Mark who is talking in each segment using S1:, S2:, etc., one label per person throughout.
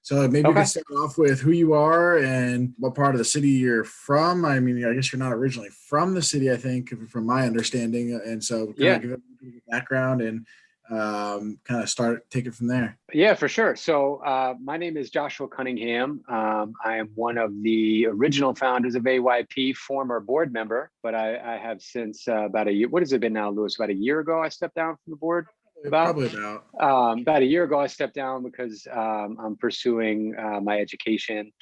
S1: So maybe you
S2: Okay.
S1: could start off with who you are and what part of the city you're from. I mean, I guess you're not originally from the city, I think, from my understanding. And so kind of
S2: Yeah.
S1: give it a background and kind of start take it from there.
S2: Yeah, for sure. So my name is Joshua Cunningham. I am one of the original founders of AYP, former board member, but I have since about a year. What has it been now, Lewis? About a year ago, I stepped down from the board.
S1: Probably about.
S2: About a year ago, I stepped down because I'm pursuing my education,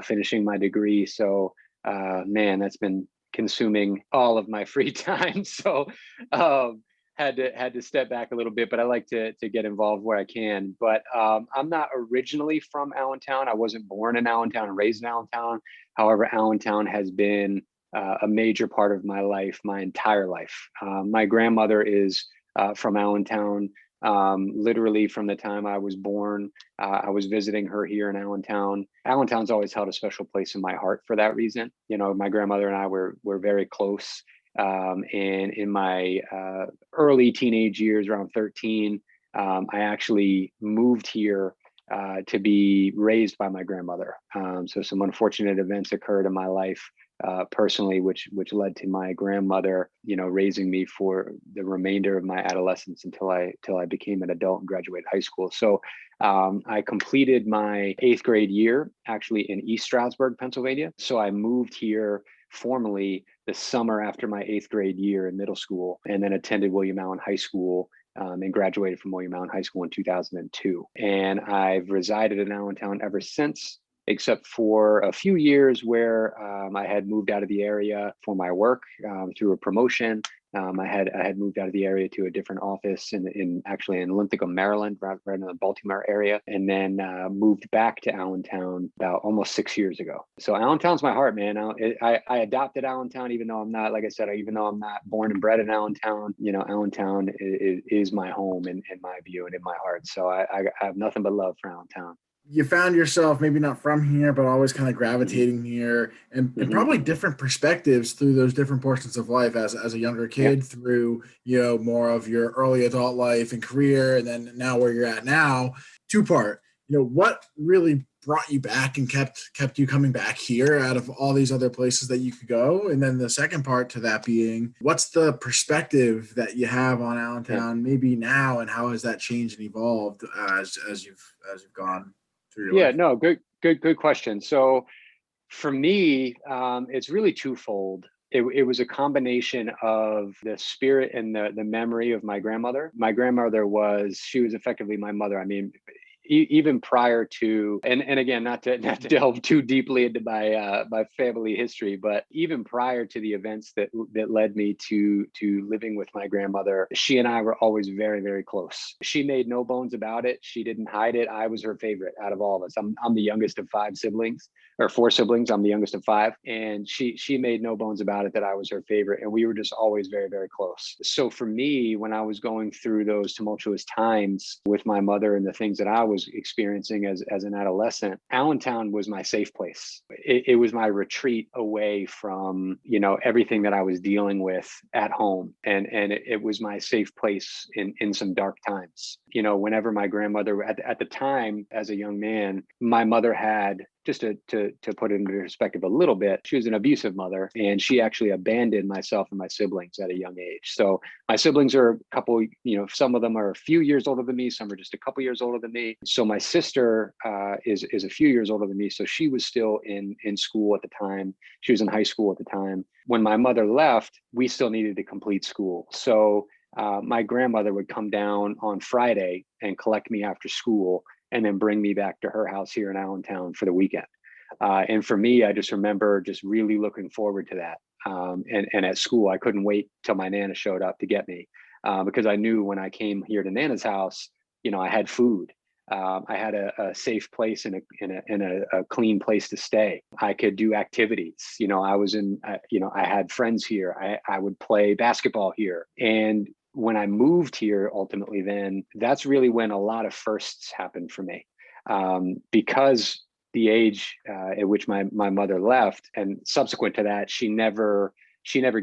S2: finishing my degree. So, man, that's been consuming all of my free time. So, um, had to step back a little bit, but I like to get involved where I can. But I'm not originally from Allentown. I wasn't born in Allentown and raised in Allentown. However, Allentown has been a major part of my life, my entire life. My grandmother is from Allentown. Literally from the time I was born, I was visiting her here in Allentown. Allentown's always held a special place in my heart for that reason. You know, my grandmother and I were very close. And in my early teenage years, around 13, I actually moved here to be raised by my grandmother. So some unfortunate events occurred in my life personally, which led to my grandmother, you know, raising me for the remainder of my adolescence until I became an adult and graduated high school. So I completed my 8th grade year actually in East Stroudsburg, Pennsylvania. So I moved here formally the summer after my 8th grade year in middle school, and then attended William Allen High School and graduated from William Allen High School in 2002. And I've resided in Allentown ever since, except for a few years where I had moved out of the area for my work through a promotion. I had moved out of the area to a different office in actually in Linthicum, Maryland, right in the Baltimore area, and then moved back to Allentown about almost 6 years ago. So Allentown's my heart, man. I adopted Allentown, even though I'm not, like I said, even though I'm not born and bred in Allentown. You know, Allentown is my home in my view and in my heart. So I have nothing but love for Allentown.
S1: You found yourself maybe not from here, but always kind of
S2: Hmm.
S1: gravitating here and
S2: Hmm.
S1: probably different perspectives through those different portions of life as a younger
S2: Yeah.
S1: kid through, more of your early adult life and career. And then now where you're at now, two part, what really brought you back and kept you coming back here out of all these other places that you could go. And then the second part to that being, what's the perspective that you have on
S2: Yeah.
S1: Allentown maybe now, and how has that changed and evolved as you've gone through your
S2: Yeah.
S1: life?
S2: No, good question. So for me, it's really twofold. It was a combination of the spirit and the memory of my grandmother. My grandmother she was effectively my mother. I mean, even prior to, and again, not to delve too deeply into my family history, but even prior to the events that led me to living with my grandmother, she and I were always very, very close. She made no bones about it. She didn't hide it. I was her favorite out of all of us. I'm the youngest of 5 siblings, or 4 siblings. I'm the youngest of 5. And she made no bones about it that I was her favorite. And we were just always very, very close. So for me, when I was going through those tumultuous times with my mother and the things that I was experiencing as an adolescent, Allentown was my safe place. It was my retreat away from, everything that I was dealing with at home. And it was my safe place in some dark times. Whenever my grandmother at the time, as a young man, my mother had, just to put it into perspective a little bit, she was an abusive mother, and she actually abandoned myself and my siblings at a young age. So my siblings are a couple, some of them are a few years older than me, some are just a couple years older than me. So my sister is a few years older than me, so she was still in school at the time. She was in high school at the time. When my mother left, we still needed to complete school. So my grandmother would come down on Friday and collect me after school, and then bring me back to her house here in Allentown for the weekend. And for me, I just remember just really looking forward to that. And at school, I couldn't wait till my Nana showed up to get me, because I knew when I came here to Nana's house, I had food. I had a safe place and a clean place to stay. I could do activities. I was I had friends here. I would play basketball here. And when I moved here, ultimately, then that's really when a lot of firsts happened for me, because the age at which my mother left, and subsequent to that, she never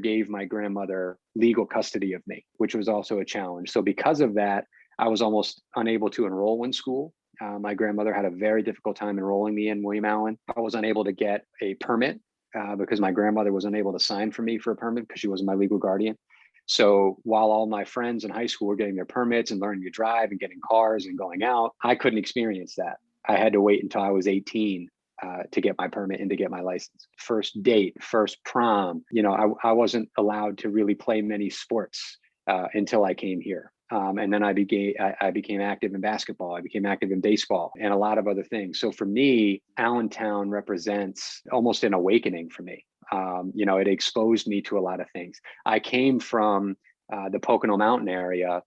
S2: gave my grandmother legal custody of me, which was also a challenge. So because of that, I was almost unable to enroll in school. My grandmother had a very difficult time enrolling me in William Allen. I was unable to get a permit because my grandmother was unable to sign for me for a permit because she wasn't my legal guardian. So while all my friends in high school were getting their permits and learning to drive and getting cars and going out, I couldn't experience that. I had to wait until I was 18 to get my permit and to get my license. First date, first prom, I wasn't allowed to really play many sports until I came here. And then I became active in basketball. I became active in baseball and a lot of other things. So for me, Allentown represents almost an awakening for me. It exposed me to a lot of things. I came from the Pocono Mountain area,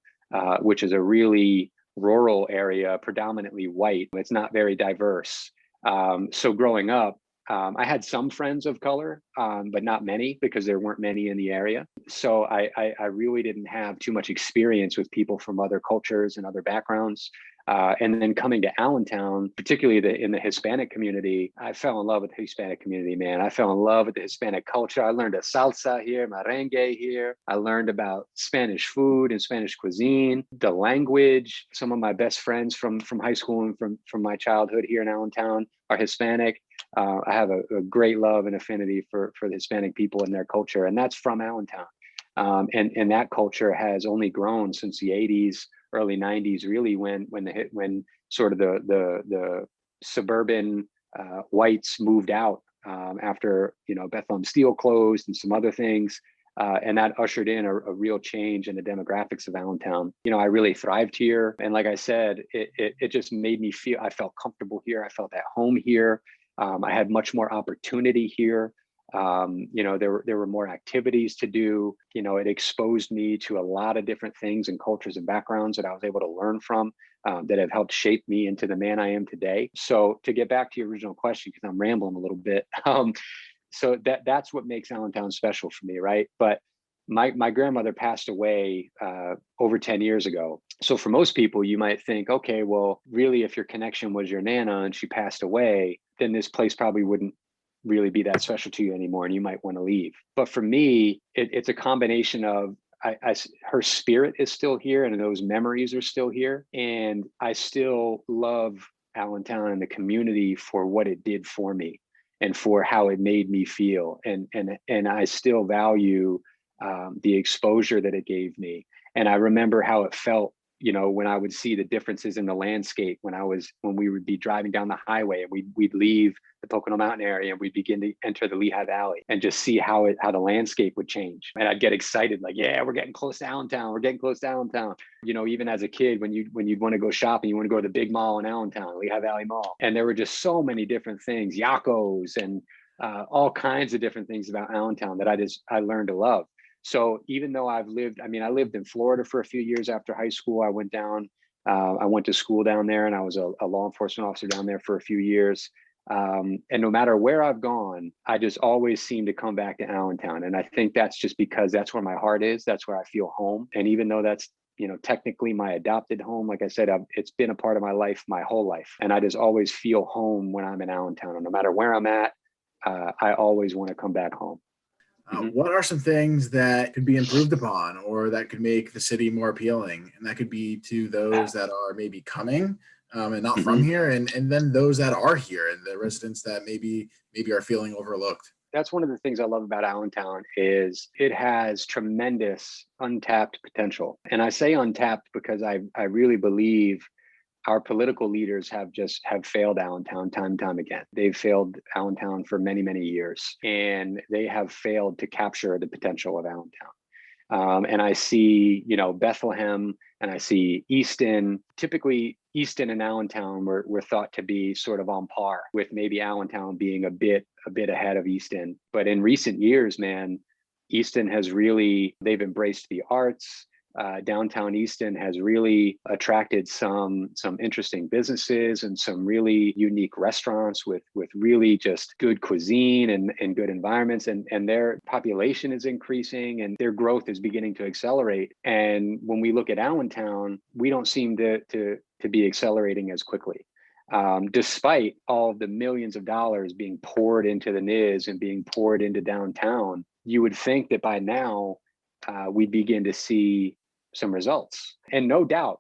S2: which is a really rural area, predominantly white. It's not very diverse. So growing up, I had some friends of color, but not many because there weren't many in the area. So I really didn't have too much experience with people from other cultures and other backgrounds. And then coming to Allentown, particularly in the Hispanic community, I fell in love with the Hispanic community, man. I fell in love with the Hispanic culture. I learned a salsa here, merengue here. I learned about Spanish food and Spanish cuisine, the language. Some of my best friends from high school and from my childhood here in Allentown are Hispanic. I have a great love and affinity for the Hispanic people and their culture, and that's from Allentown. And that culture has only grown since the 80s, early 90s, really when sort of the suburban whites moved out after Bethlehem Steel closed and some other things. And that ushered in a real change in the demographics of Allentown. I really thrived here. And like I said, it just made me feel, I felt comfortable here. I felt at home here. I had much more opportunity here. There were more activities to do. It exposed me to a lot of different things and cultures and backgrounds that I was able to learn from that have helped shape me into the man I am today. So to get back to your original question, because I'm rambling a little bit. So that's what makes Allentown special for me, right? But my grandmother passed away over 10 years ago. So for most people, you might think, okay, well, really, if your connection was your Nana and she passed away, then this place probably wouldn't really be that special to you anymore, and you might want to leave. But for me, it's a combination of her spirit is still here, and those memories are still here, and I still love Allentown and the community for what it did for me and for how it made me feel, and I still value the exposure that it gave me. And I remember how it felt, when I would see the differences in the landscape, when we would be driving down the highway and we'd leave the Pocono Mountain area and we'd begin to enter the Lehigh Valley and just see how the landscape would change. And I'd get excited, like, yeah, we're getting close to Allentown. We're getting close to Allentown. Even as a kid, when you'd want to go shopping, you want to go to the big mall in Allentown, Lehigh Valley Mall. And there were just so many different things, Yakos and all kinds of different things about Allentown that I learned to love. So even though I lived in Florida for a few years after high school. I went to school down there, and I was a law enforcement officer down there for a few years. And no matter where I've gone, I just always seem to come back to Allentown. And I think that's just because that's where my heart is. That's where I feel home. And even though that's, technically my adopted home, like I said, it's been a part of my life, my whole life. And I just always feel home when I'm in Allentown. And no matter where I'm at, I always want to come back home.
S1: What are some things that could be improved upon or that could make the city more appealing? And that could be to those that are maybe coming and not from here, and then those that are here and the residents that maybe are feeling overlooked.
S2: That's one of the things I love about Allentown is it has tremendous untapped potential. And I say untapped because I really believe our political leaders have failed Allentown time and time again. They've failed Allentown for many, many years, and they have failed to capture the potential of Allentown. And I see, Bethlehem, and I see Easton. Typically, Easton and Allentown were thought to be sort of on par, with maybe Allentown being a bit ahead of Easton. But in recent years, man, Easton they've embraced the arts. Downtown Easton has really attracted some interesting businesses and some really unique restaurants with really just good cuisine and good environments, and their population is increasing and their growth is beginning to accelerate. And when we look at Allentown, we don't seem to be accelerating as quickly. Despite all of the millions of dollars being poured into the NIS and being poured into downtown, you would think that by now we begin to see some results. And no doubt,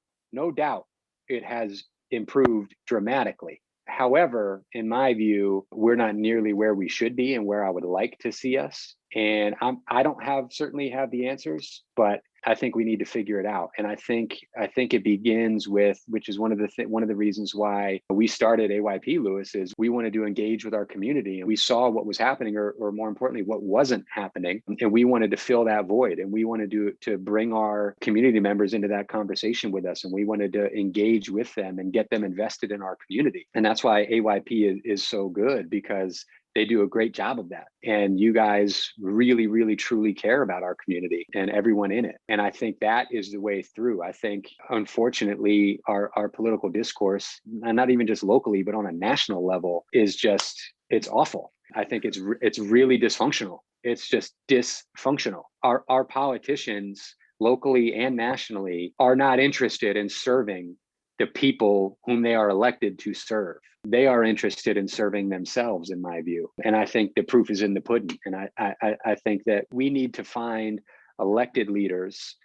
S2: it has improved dramatically. However, in my view, we're not nearly where we should be and where I would like to see us. And I don't certainly have the answers, but I think we need to figure it out. And I think it begins with, which is one of the reasons why we started AYP, Lewis, is we wanted to engage with our community, and we saw what was happening, or more importantly, what wasn't happening, and we wanted to fill that void, and we wanted to bring our community members into that conversation with us, and we wanted to engage with them and get them invested in our community. And that's why AYP is so good, because they do a great job of that. And you guys really, really, truly care about our community and everyone in it. And I think that is the way through. I think, unfortunately, our political discourse, and not even just locally, but on a national level, is just, it's awful. I think it's really dysfunctional. It's just dysfunctional. Our politicians, locally and nationally, are not interested in serving the people whom they are elected to serve. They are interested in serving themselves, in my view. And I think the proof is in the pudding. And I think that we need to find elected leaders,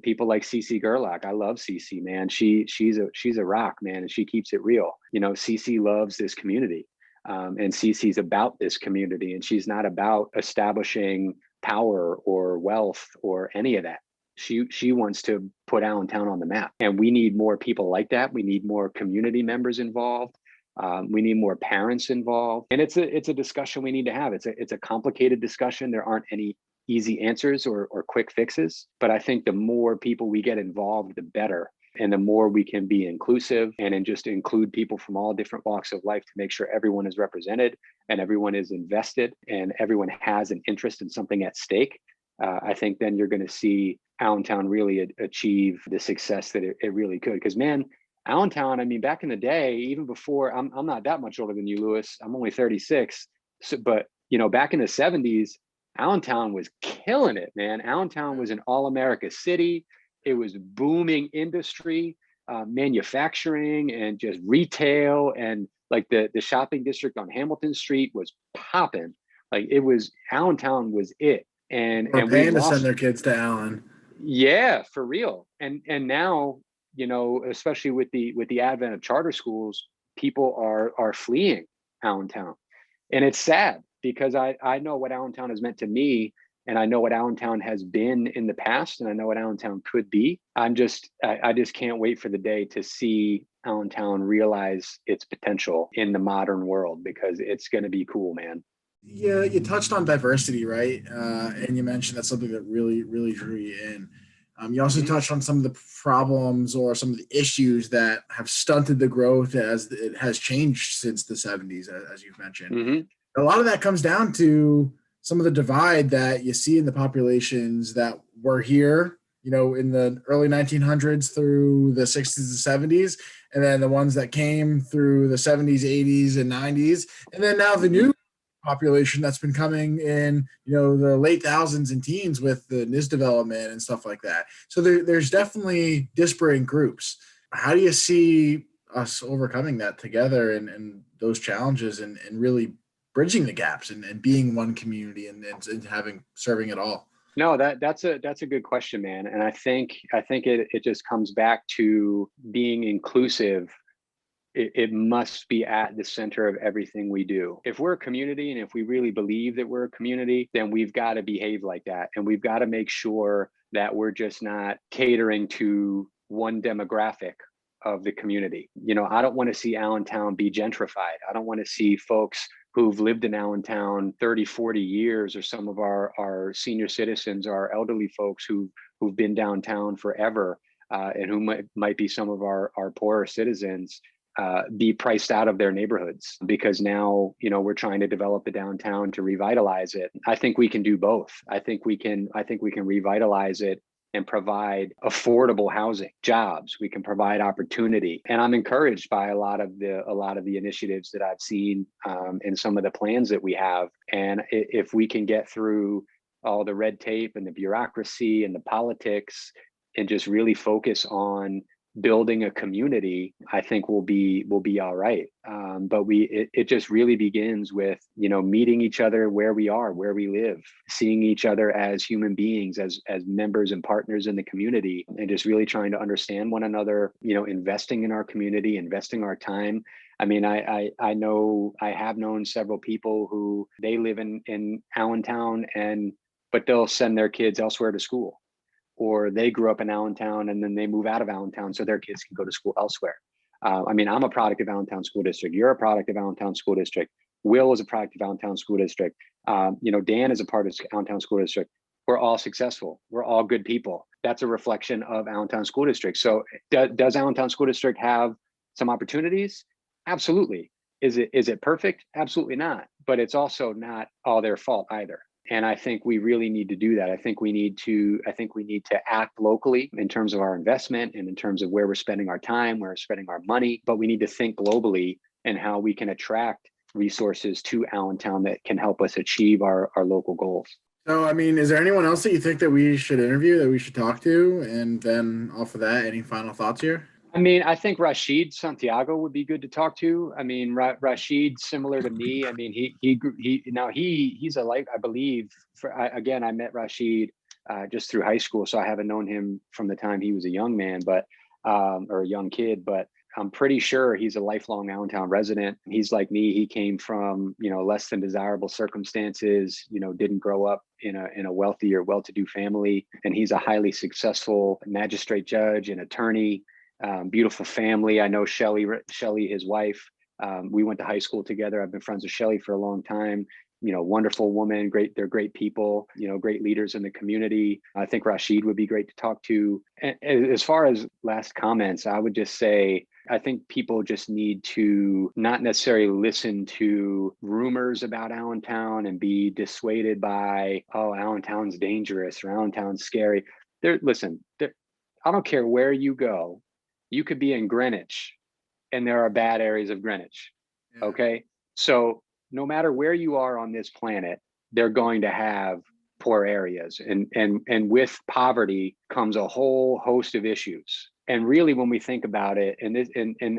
S2: people like Cece Gerlach. I love Cece, man. She's a rock, man, and she keeps it real. You know, Cece loves this community, and Cece's about this community, and she's not about establishing power or wealth or any of that. She wants to put Allentown on the map, and we need more people like that. We need more community members involved. We need more parents involved, and it's a discussion we need to have. It's a complicated discussion. There aren't any easy answers or quick fixes, but I think the more people we get involved, the better, and the more we can be inclusive and just include people from all different walks of life to make sure everyone is represented and everyone is invested and everyone has an interest in something at stake. I think then you're going to see Allentown really achieve the success that it really could. Because, man, Allentown, I mean, back in the day, even before, I'm not that much older than you, Lewis. I'm only 36. So, but, you know, back in the 70s, Allentown was killing it, man. Allentown was an all-America city. It was booming industry, manufacturing, and just retail. And like the shopping district on Hamilton Street was popping. Like, it was, Allentown was it. And
S1: paying to send their kids to Allen.
S2: Yeah, for real. And now, you know, especially with the advent of charter schools, people are fleeing Allentown. And it's sad, because I know what Allentown has meant to me, and I know what Allentown has been in the past, and I know what Allentown could be. I just can't wait for the day to see Allentown realize its potential in the modern world, because it's going to be cool, man.
S1: Yeah, you touched on diversity, right? And you mentioned that's something that really, really drew you in. You also touched on some of the problems or some of the issues that have stunted the growth as it has changed since the 70s, as you've mentioned. A lot of that comes down to some of the divide that you see in the populations that were here, you know, in the early 1900s through the 60s and 70s, and then the ones that came through the 70s, 80s, and 90s, and then now the new population that's been coming in, you know, the late thousands and teens with the NIS development and stuff like that. So there's definitely disparate groups. How do you see us overcoming that together and those challenges and really bridging the gaps and being one community and having serving it all?
S2: No, that's a good question, man. And I think it just comes back to being inclusive. It must be at the center of everything we do. If we're a community, and if we really believe that we're a community, then we've got to behave like that. And we've got to make sure that we're just not catering to one demographic of the community. You know, I don't want to see Allentown be gentrified. I don't want to see folks who've lived in Allentown 30, 40 years, or some of our senior citizens, our elderly folks who've been downtown forever, and who might be some of our poorer citizens, be priced out of their neighborhoods, because now, you know, we're trying to develop the downtown to revitalize it. I think we can do both. I think we can revitalize it and provide affordable housing, jobs. We can provide opportunity. And I'm encouraged by a lot of the initiatives that I've seen, and some of the plans that we have. And if we can get through all the red tape and the bureaucracy and the politics, and just really focus on building a community, I think we'll be all right. But it just really begins with, meeting each other where we are, where we live, seeing each other as human beings, as members and partners in the community, and just really trying to understand one another, investing in our community, investing our time. I mean, I know, I have known several people who they live in Allentown, but they'll send their kids elsewhere to school, or they grew up in Allentown and then they move out of Allentown so their kids can go to school elsewhere. I mean, I'm a product of Allentown School District. You're a product of Allentown School District. Will is a product of Allentown School District. Dan is a part of Allentown School District. We're all successful. We're all good people. That's a reflection of Allentown School District. So does Allentown School District have some opportunities? Absolutely. Is it perfect? Absolutely not. But it's also not all their fault either. And I think we really need to do that. I think we need to act locally in terms of our investment and in terms of where we're spending our time, where we're spending our money, but we need to think globally and how we can attract resources to Allentown that can help us achieve our local goals.
S1: So, I mean, is there anyone else that you think that we should interview, that we should talk to? And then off of that, any final thoughts here?
S2: I mean, I think Rashid Santiago would be good to talk to. I mean, Rashid, similar to me. I mean, he's a life, I believe. I met Rashid just through high school, so I haven't known him from the time he was a young man, or a young kid. But I'm pretty sure he's a lifelong Allentown resident. He's like me. He came from less than desirable circumstances. Didn't grow up in a wealthy or well-to-do family, and he's a highly successful magistrate judge and attorney. Beautiful family. I know Shelly, his wife. We went to high school together. I've been friends with Shelly for a long time. Wonderful woman. Great. They're great people. Great leaders in the community. I think Rashid would be great to talk to. And as far as last comments, I would just say, I think people just need to not necessarily listen to rumors about Allentown and be dissuaded by, oh, Allentown's dangerous or Allentown's scary. I don't care where you go. You could be in Greenwich and there are bad areas of Greenwich. Yeah. Okay. So no matter where you are on this planet, they're going to have poor areas. And with poverty comes a whole host of issues. And really, when we think about it, and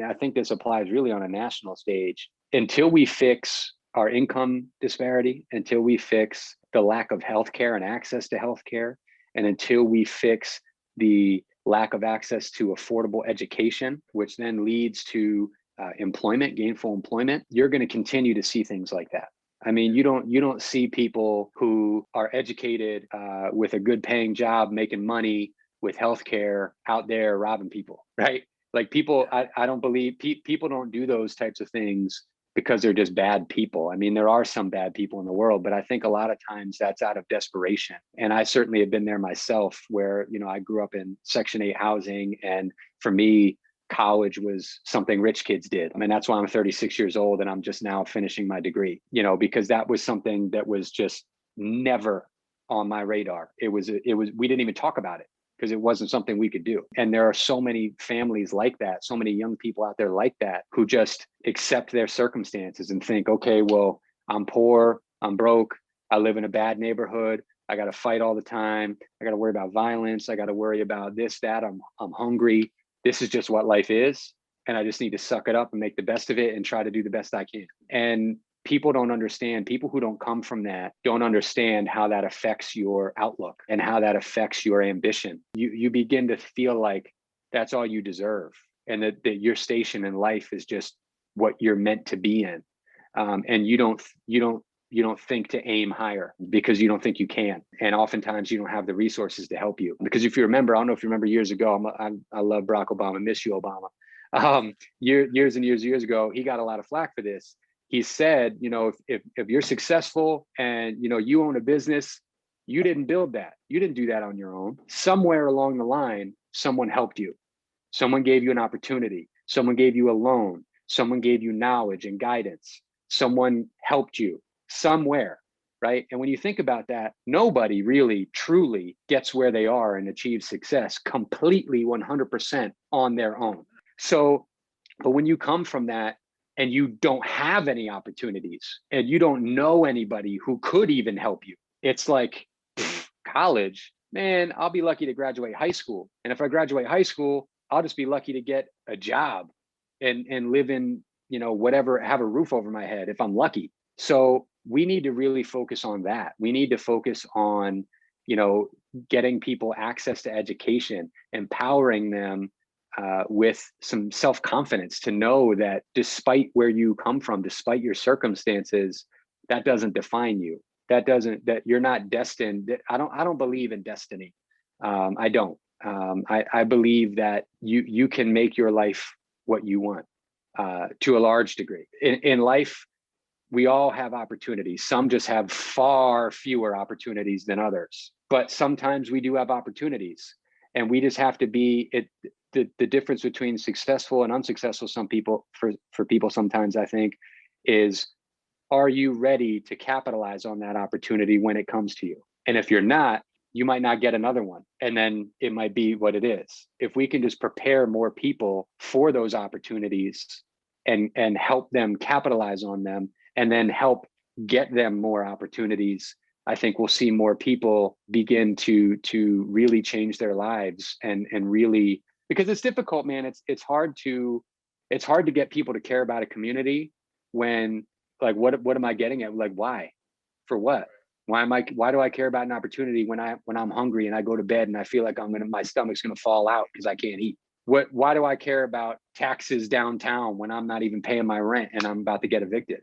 S2: I think this applies really on a national stage, until we fix our income disparity, until we fix the lack of healthcare and access to healthcare, and until we fix the lack of access to affordable education, which then leads to employment, gainful employment, you're going to continue to see things like that. I mean, you don't see people who are educated with a good paying job, making money with healthcare out there robbing people, right? Like people, I don't believe people don't do those types of things because they're just bad people. I mean, there are some bad people in the world, but I think a lot of times that's out of desperation. And I certainly have been there myself where, I grew up in Section 8 housing. And for me, college was something rich kids did. I mean, that's why I'm 36 years old and I'm just now finishing my degree, because that was something that was just never on my radar. We didn't even talk about it because it wasn't something we could do. And there are so many families like that, so many young people out there like that, who just accept their circumstances and think, okay, well, I'm poor, I'm broke, I live in a bad neighborhood, I got to fight all the time, I got to worry about violence, I got to worry about this, that, I'm hungry. This is just what life is. And I just need to suck it up and make the best of it and try to do the best I can. And people don't understand, people who don't come from that don't understand how that affects your outlook and how that affects your ambition. You begin to feel like that's all you deserve, and that your station in life is just what you're meant to be in. And you don't think to aim higher because you don't think you can. And oftentimes you don't have the resources to help you. Because if you remember, I don't know if you remember years ago, I love Barack Obama, miss you, Obama. Years and years ago, he got a lot of flack for this. He said, if you're successful and, you own a business, you didn't build that. You didn't do that on your own. Somewhere along the line, someone helped you. Someone gave you an opportunity. Someone gave you a loan. Someone gave you knowledge and guidance. Someone helped you somewhere, right? And when you think about that, nobody really truly gets where they are and achieves success completely 100% on their own. So, but when you come from that, and you don't have any opportunities and you don't know anybody who could even help you, it's like college, man, I'll be lucky to graduate high school. And if I graduate high school, I'll just be lucky to get a job and live in, whatever, have a roof over my head if I'm lucky. So we need to really focus on that. We need to focus on, getting people access to education, empowering them with some self-confidence to know that despite where you come from, despite your circumstances, that doesn't define you. That you're not destined. I don't believe in destiny. I don't. I believe that you can make your life what you want to a large degree. In life, we all have opportunities. Some just have far fewer opportunities than others. But sometimes we do have opportunities, and we just have to be it. The difference between successful and unsuccessful, for people sometimes, I think, is, are you ready to capitalize on that opportunity when it comes to you? And if you're not, you might not get another one. And then it might be what it is. If we can just prepare more people for those opportunities and help them capitalize on them, and then help get them more opportunities, I think we'll see more people begin to really change their lives and really, because it's difficult, man. It's hard to get people to care about a community when, like, what am I getting at? Like, why? For what? Why do I care about an opportunity when I'm hungry and I go to bed and I feel like my stomach's gonna fall out because I can't eat? Why do I care about taxes downtown when I'm not even paying my rent and I'm about to get evicted?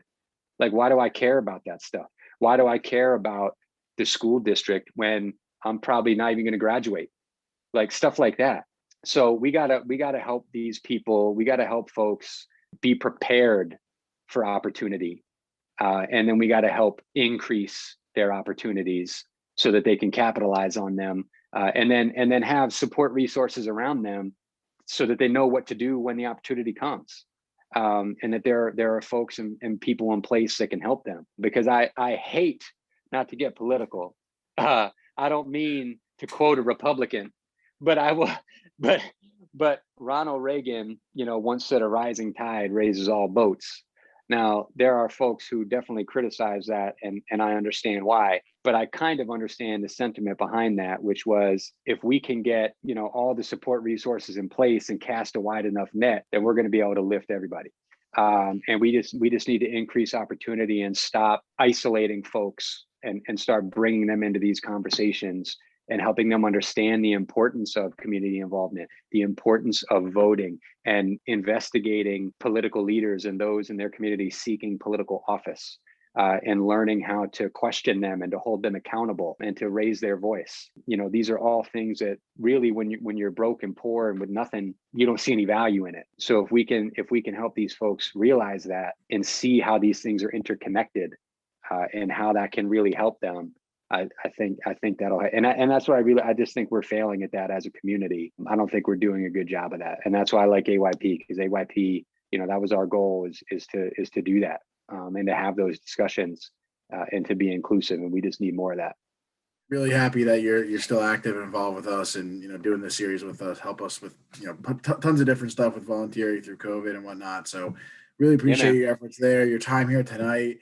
S2: Like, why do I care about that stuff? Why do I care about the school district when I'm probably not even going to graduate? Like, stuff like that. So we gotta help these people. We gotta help folks be prepared for opportunity, and then we gotta help increase their opportunities so that they can capitalize on them, and then have support resources around them so that they know what to do when the opportunity comes. And that there are folks and people in place that can help them. Because I hate, not to get political, I don't mean to quote a Republican, but I will, but Ronald Reagan, once said, a rising tide raises all boats. Now, there are folks who definitely criticize that, and I understand why, but I kind of understand the sentiment behind that, which was, if we can get, all the support resources in place and cast a wide enough net, then we're going to be able to lift everybody. And we just need to increase opportunity and stop isolating folks and start bringing them into these conversations and helping them understand the importance of community involvement, the importance of voting and investigating political leaders and those in their community seeking political office, and learning how to question them and to hold them accountable and to raise their voice. These are all things that really, when you're broke and poor and with nothing, you don't see any value in it. So if we can help these folks realize that and see how these things are interconnected, and how that can really help them, I think that'll, and that's what I just think we're failing at that as a community. I don't think we're doing a good job of that. And that's why I like AYP, because AYP, that was our goal, is to do that, and to have those discussions, and to be inclusive. And we just need more of that.
S1: Really happy that you're still active and involved with us, and doing this series with us, help us with tons of different stuff with volunteering through COVID and whatnot. So really appreciate your efforts there, your time here tonight.